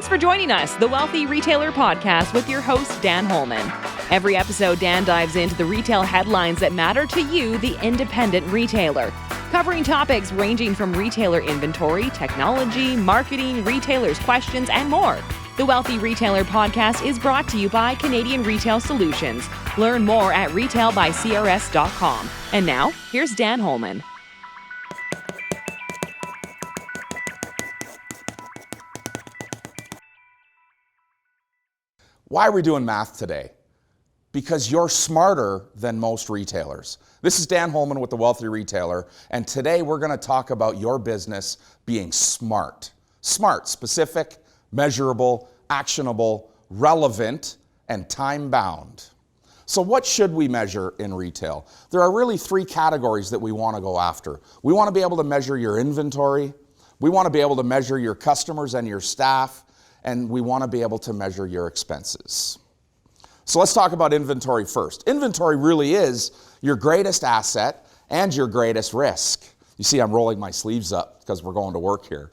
Thanks for joining us, the Wealthy Retailer Podcast with your host, Dan Holman. Every episode, Dan dives into the retail headlines that matter to you, the independent retailer, covering topics ranging from retailer inventory, technology, marketing, retailers' questions, and more. The Wealthy Retailer Podcast is brought to you by Canadian Retail Solutions. Learn more at retailbycrs.com. And now, here's Dan Holman. Why are we doing math today? Because you're smarter than most retailers. This is Dan Holman with The Wealthy Retailer, and today we're going to talk about your business being smart. Smart, specific, measurable, actionable, relevant, and time-bound. So what should we measure in retail? There are really three categories that we want to go after. We want to be able to measure your inventory, we want to be able to measure your customers and your staff, and we want to be able to measure your expenses. So let's talk about inventory first. Inventory really is your greatest asset and your greatest risk. You see, I'm rolling my sleeves up because we're going to work here.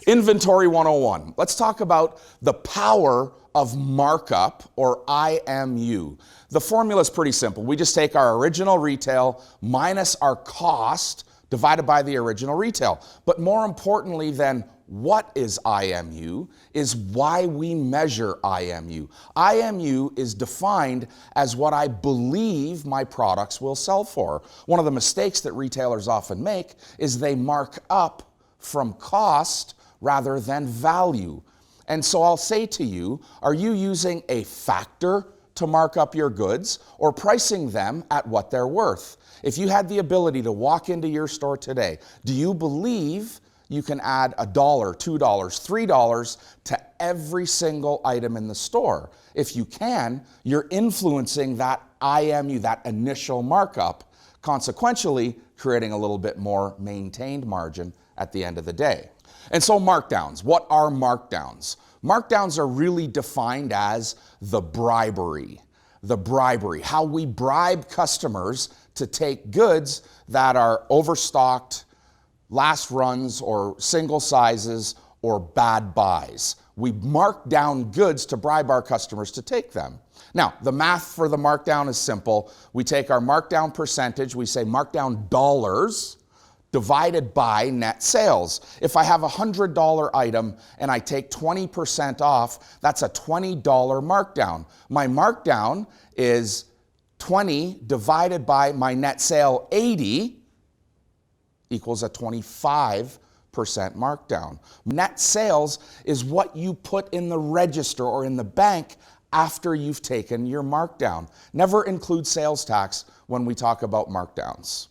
Inventory 101. Let's talk about the power of markup, or IMU. The formula is pretty simple. We just take our original retail minus our cost divided by the original retail. But more importantly than what is IMU is why we measure IMU. IMU is defined as what I believe my products will sell for. One of the mistakes that retailers often make is they mark up from cost rather than value. And so I'll say to you, are you using a factor to mark up your goods or pricing them at what they're worth? If you had the ability to walk into your store today, do you believe you can add $1, $2, $3 to every single item in the store? If you can, you're influencing that IMU, that initial markup, consequentially creating a little bit more maintained margin at the end of the day. And so markdowns. What are markdowns? Markdowns are really defined as the bribery. The bribery, how we bribe customers to take goods that are overstocked, last runs, or single sizes, or bad buys. We mark down goods to bribe our customers to take them. Now, the math for the markdown is simple. We take our markdown percentage, we say markdown dollars, divided by net sales. If I have a $100 item and I take 20% off, that's a $20 markdown. My markdown is 20 divided by my net sale 80 equals a 25% markdown. Net sales is what you put in the register or in the bank after you've taken your markdown. Never include sales tax when we talk about markdowns.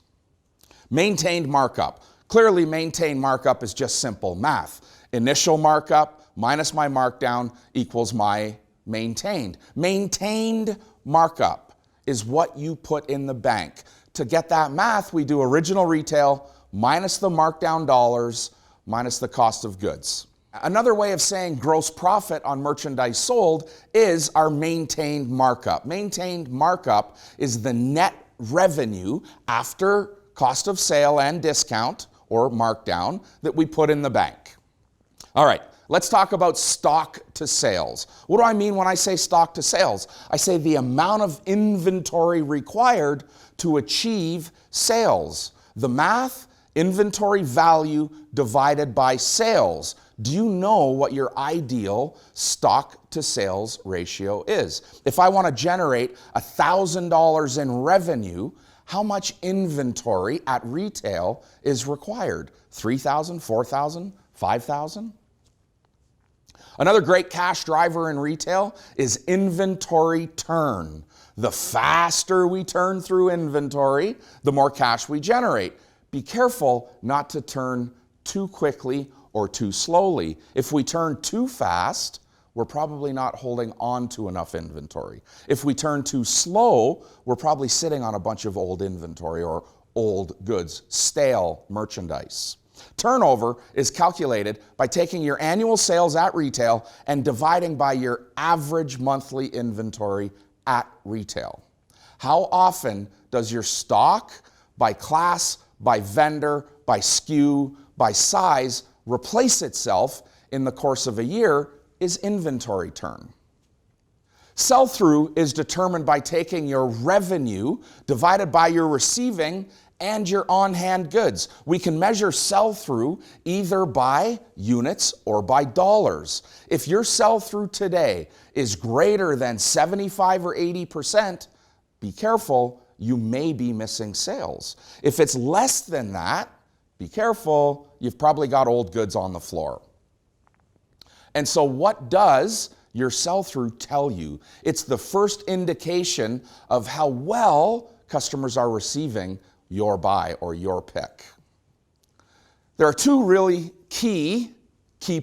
Maintained markup. Clearly, maintained markup is just simple math. Initial markup minus my markdown equals my maintained. Maintained markup is what you put in the bank. To get that math, we do original retail minus the markdown dollars minus the cost of goods. Another way of saying gross profit on merchandise sold is our maintained markup. Maintained markup is the net revenue after cost of sale and discount, or markdown, that we put in the bank. All right, let's talk about stock to sales. What do I mean when I say stock to sales? I say the amount of inventory required to achieve sales. The math, inventory value divided by sales. Do you know what your ideal stock to sales ratio is? If I want to generate $1,000 in revenue, how much inventory at retail is required? 3,000, 4,000, 5,000? Another great cash driver in retail is inventory turn. The faster we turn through inventory, the more cash we generate. Be careful not to turn too quickly or too slowly. If we turn too fast, we're probably not holding on to enough inventory. If we turn too slow, we're probably sitting on a bunch of old inventory or old goods, stale merchandise. Turnover is calculated by taking your annual sales at retail and dividing by your average monthly inventory at retail. How often does your stock by class, by vendor, by SKU, by size replace itself in the course of a year is inventory turn. Sell-through is determined by taking your revenue divided by your receiving and your on-hand goods. We can measure sell-through either by units or by dollars. If your sell-through today is greater than 75 or 80%, be careful, you may be missing sales. If it's less than that, be careful, you've probably got old goods on the floor. And so what does your sell-through tell you? It's the first indication of how well customers are receiving your buy or your pick. There are two really key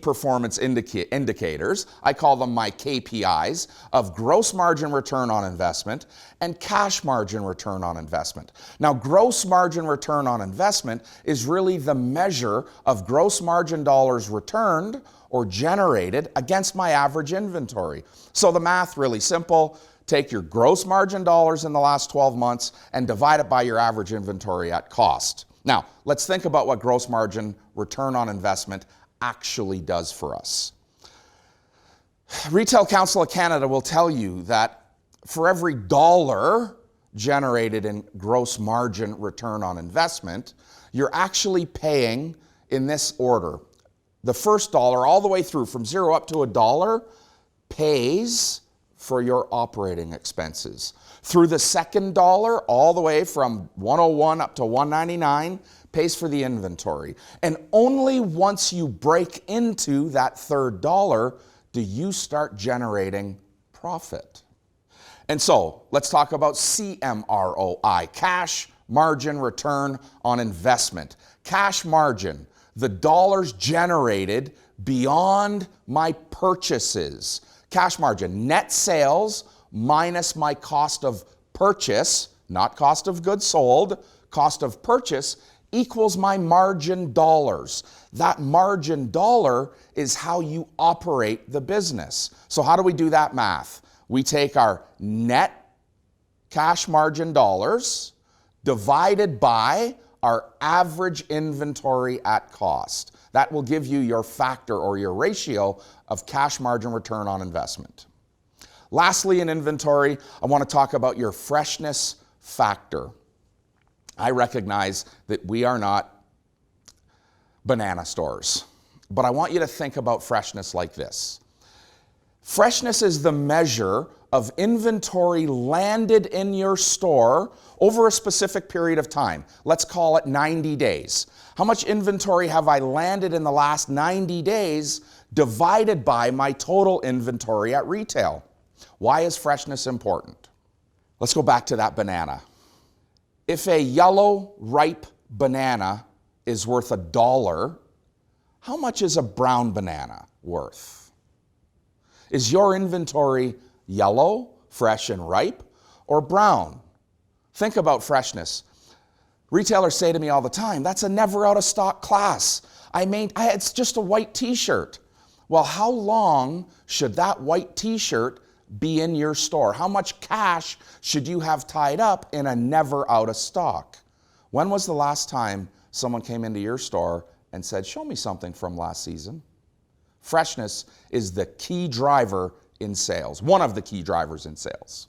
performance indicators. I call them my KPIs of gross margin return on investment and cash margin return on investment. Now, gross margin return on investment is really the measure of gross margin dollars returned or generated against my average inventory. So the math really simple. Take your gross margin dollars in the last 12 months and divide it by your average inventory at cost. Now, let's think about what gross margin return on investment actually does for us. Retail Council of Canada will tell you that for every dollar generated in gross margin return on investment, you're actually paying in this order. The first dollar all the way through from $0 up to $1 pays for your operating expenses. Through the second dollar, all the way from $1.01 up to $1.99, pays for the inventory. And only once you break into that third dollar do you start generating profit. And so, let's talk about CMROI, cash margin return on investment. Cash margin, the dollars generated beyond my purchases. Cash margin, net sales minus my cost of purchase, not cost of goods sold, cost of purchase equals my margin dollars. That margin dollar is how you operate the business. So how do we do that math? We take our net cash margin dollars divided by our average inventory at cost. That will give you your factor or your ratio of cash margin return on investment. Lastly, in inventory, I want to talk about your freshness factor. I recognize that we are not banana stores, but I want you to think about freshness like this. Freshness is the measure of inventory landed in your store over a specific period of time. Let's call it 90 days. How much inventory have I landed in the last 90 days divided by my total inventory at retail? Why is freshness important? Let's go back to that banana. If a yellow, ripe banana is worth $1, how much is a brown banana worth? Is your inventory yellow, fresh and ripe, or brown? Think about freshness. Retailers say to me all the time, that's a never out of stock class. It's just a white t-shirt. Well, how long should that white t-shirt be in your store? How much cash should you have tied up in a never out of stock? When was the last time someone came into your store and said, show me something from last season? Freshness is the key driver in sales, one of the key drivers in sales.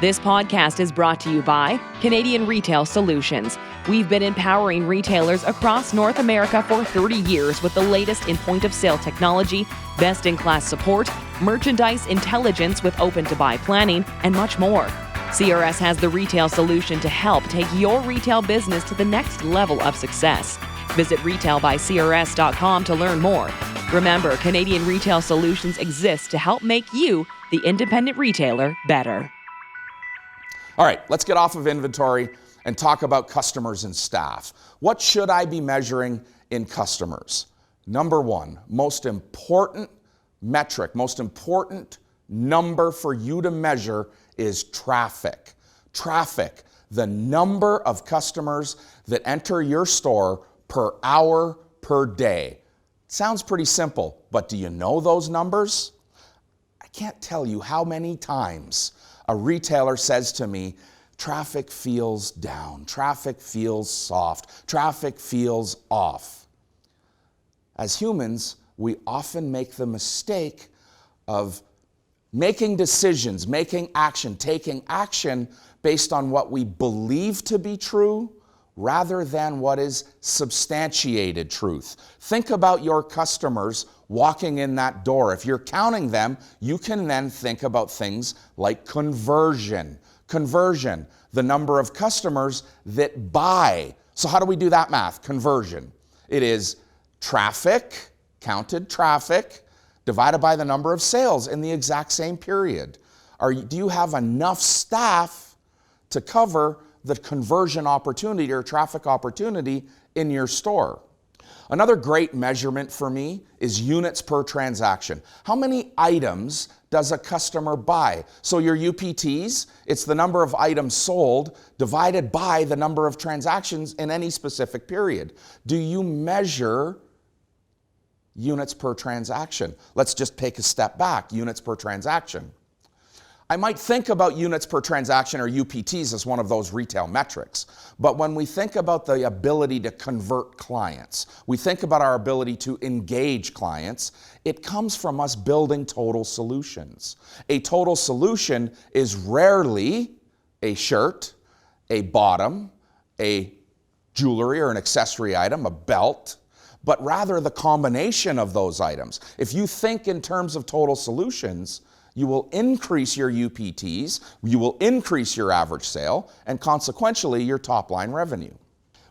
This podcast is brought to you by Canadian Retail Solutions. We've been empowering retailers across North America for 30 years with the latest in point-of-sale technology, best-in-class support, merchandise intelligence with open-to-buy planning, and much more. CRS has the retail solution to help take your retail business to the next level of success. Visit retailbycrs.com to learn more. Remember, Canadian Retail Solutions exists to help make you, the independent retailer, better. All right, let's get off of inventory and talk about customers and staff. What should I be measuring in customers? Number one, most important metric, most important number for you to measure is traffic. Traffic, the number of customers that enter your store per hour per day. Sounds pretty simple, but do you know those numbers? I can't tell you how many times a retailer says to me, traffic feels down, traffic feels soft, traffic feels off. as humans, we often make the mistake of making decisions, making action, taking action based on what we believe to be true rather than what is substantiated truth. Think about your customers walking in that door. If you're counting them, you can then think about things like conversion. Conversion, the number of customers that buy. So how do we do that math? Conversion. It is traffic, counted traffic, divided by the number of sales in the exact same period. Do you have enough staff to cover the conversion opportunity or traffic opportunity in your store? Another great measurement for me is units per transaction. How many items does a customer buy? So your UPTs, it's the number of items sold divided by the number of transactions in any specific period. Do you measure units per transaction? Let's just take a step back, units per transaction. I might think about units per transaction or UPTs as one of those retail metrics, but when we think about the ability to convert clients, we think about our ability to engage clients, it comes from us building total solutions. A total solution is rarely a shirt, a bottom, a jewelry or an accessory item, a belt, but rather the combination of those items. If you think in terms of total solutions, you will increase your UPTs, you will increase your average sale, and consequentially your top line revenue.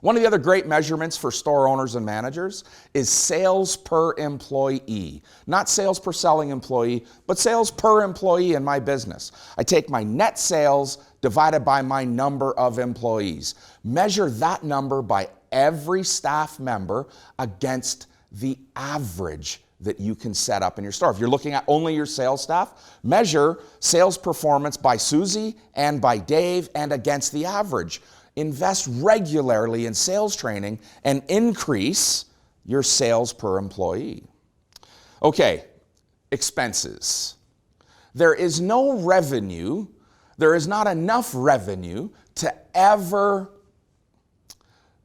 One of the other great measurements for store owners and managers is sales per employee. Not sales per selling employee, but sales per employee in my business. I take my net sales divided by my number of employees. Measure that number by every staff member against the average that you can set up in your store. If you're looking at only your sales staff, measure sales performance by Susie and by Dave and against the average. Invest regularly in sales training and increase your sales per employee. Okay, expenses. There is no revenue, there is not enough revenue to ever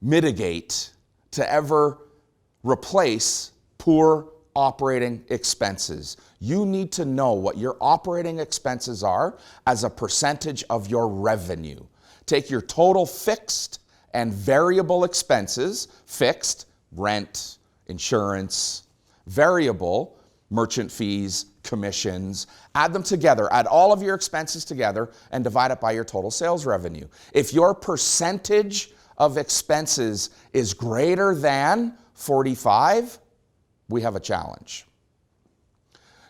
mitigate, to ever replace poor operating expenses. You need to know what your operating expenses are as a percentage of your revenue. Take your total fixed and variable expenses, fixed, rent, insurance, variable, merchant fees, commissions, add them together, add all of your expenses together and divide it by your total sales revenue. If your percentage of expenses is greater than 45, we have a challenge.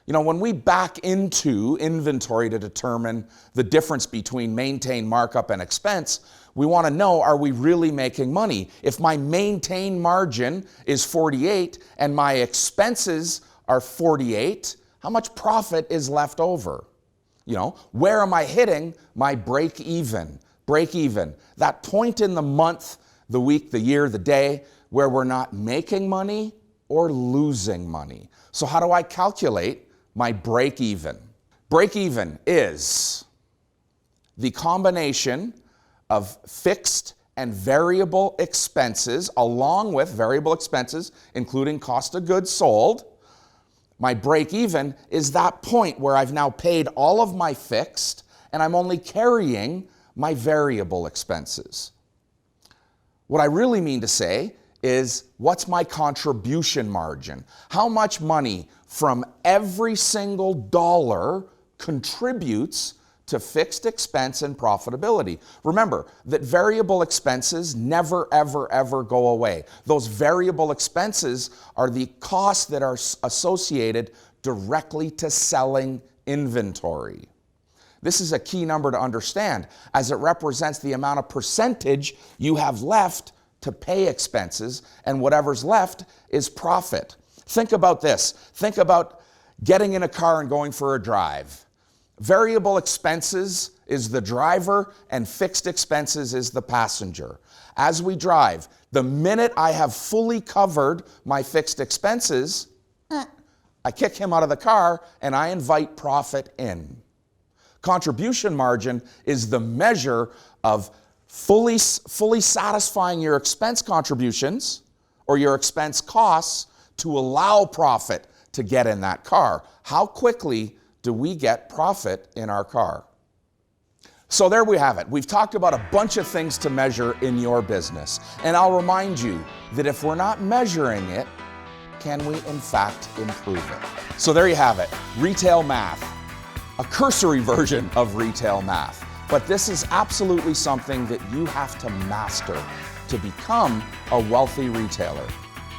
You know, when we back into inventory to determine the difference between maintain, markup, and expense, we want to know, are we really making money? If my maintain margin is 48 and my expenses are 48, how much profit is left over? You know, where am I hitting my break even? Break even. That point in the month, the week, the year, the day, where we're not making money or losing money. So how do I calculate my break even? Break even is the combination of fixed and variable expenses, along with variable expenses, including cost of goods sold. My break even is that point where I've now paid all of my fixed and I'm only carrying my variable expenses. What I really mean to say is, what's my contribution margin? How much money from every single dollar contributes to fixed expense and profitability? Remember that variable expenses never, ever, ever go away. Those variable expenses are the costs that are associated directly to selling inventory. This is a key number to understand, as it represents the amount of percentage you have left to pay expenses, and whatever's left is profit. Think about this. Think about getting in a car and going for a drive. Variable expenses is the driver and fixed expenses is the passenger. As we drive, the minute I have fully covered my fixed expenses, I kick him out of the car and I invite profit in. Contribution margin is the measure of fully satisfying your expense contributions or your expense costs to allow profit to get in that car. How quickly do we get profit in our car? So there we have it. We've talked about a bunch of things to measure in your business. And I'll remind you that if we're not measuring it, can we in fact improve it? So there you have it, retail math, a cursory version of retail math. But this is absolutely something that you have to master to become a wealthy retailer.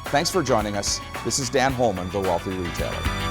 Thanks for joining us. This is Dan Holman, the Wealthy Retailer.